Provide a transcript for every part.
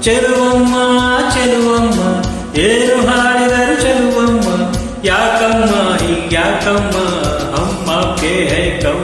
ಚೆಲುವಮ್ಮ ಚೆಲುವಮ್ಮ ಏನು ಹಾಡಿದರು ಚೆಲುವಮ್ಮ ಯಾಕಮ್ಮ ಹಿಂಗ್ಯಾಕಮ್ಮ ಅಮ್ಮ ಕೆ ಹೈ ಕೌ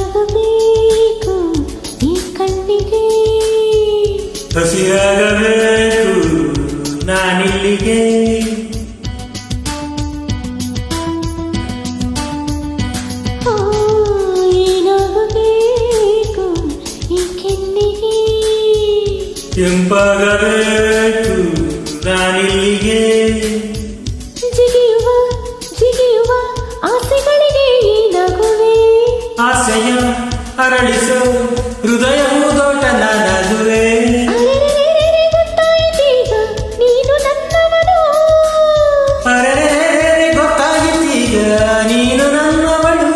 ಏನಾಗಬೇಕು ಈ ಕಣ್ಣಿಗೆ ಹಸಿರಾಗಬೇಕು ನಾನಿಲ್ಲಿಗೆ ಏನಾಗಬೇಕು ಈ ಕೆನ್ನಿಗೆ ಕೆಂಪಾಗಬೇಕು ನಾನಿಲ್ಲಿಗೆ ಜಿಗಿಯುವ ಜಿಗಿಯುವ ಆಸೆಗಳಿಗೆ ಏನಾಗುವೆ ಆಸೆಯ ಅರಳಿಸೋ ಹೃದಯವು ದೊಡ್ಡ ನಾನಾಗುವೆ ಗೊತ್ತಾಯಿತೀಗ ನೀನು ನನ್ನವನು ಅರೆ ಗೊತ್ತಾಗಿತ್ತೀಗ ನೀನು ನನ್ನವಳು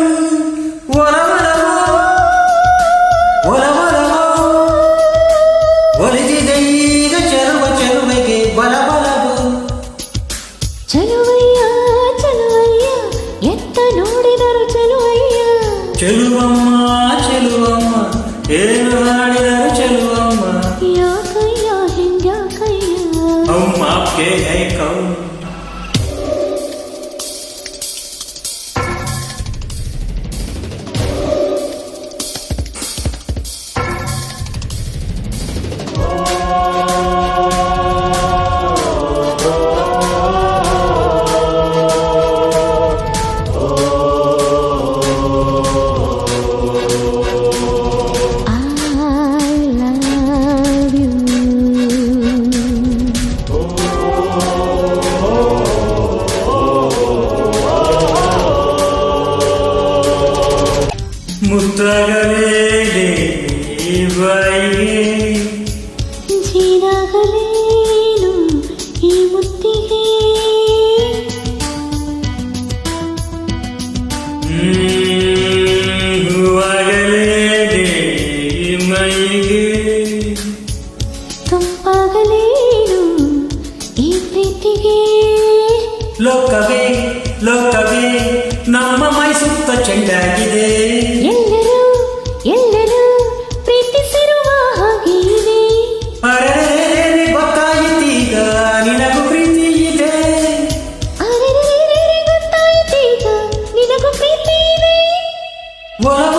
ಒಲವಲವೋ ಒಲವಲವೋ ಒಲಿದಿದೆ ಈಗ ಚೆಲುವ ಚೆಲುವೆಗೆ ಬಲಬಲವು ಚಲುವಯ್ಯ ಚಲುವಯ್ಯ ಎತ್ತ ನೋಡಿದರು ಚಲುವಯ್ಯ ಚೆಲುವಮ್ಮ ಚೆಲುವಮ್ಮ ಏನು ಹಾಡಿದರು ಚೆಲುವಮ್ಮ ಯಾಕಯ್ಯ ಹಿಂಗ್ಯಾಕಯ್ಯ ಅಮ್ಮ ಕೆ ಹೈ ಕೌ ಮುತ್ತಗಲೇನೆ ಬಾಯಿಗೆ ಜೀರಾಗಲೇನು ಈ ಮುತ್ತಿಗೆ ಹೂವಾಗಲೇನೆ ಮೈಗೆ ತಂಪಾಗಲೇನು ಈ ಪ್ರೀತಿಗೆ ಲೋಕವೇ ಲೋಕವೇ ನಮ್ಮ ಮೈ ಸುತ್ತ ಚೆಂಡಾಗಿದೆ ಎಲ್ಲರೂ ಎಲ್ಲರೂ ಪ್ರೀತಿಸಿರುವ ಹಾಗೆ ಇದೆ ಅರೆ ಗೊತ್ತಾಯಿತೀಗ ನಿನಗೂ ಪ್ರೀತಿ ಇದೆ ಅರೆ ಗೊತ್ತಾಯ್ತೀಗ ನಿನಗೂ ಪ್ರೀತಿ ಇದೆ ಒಲವ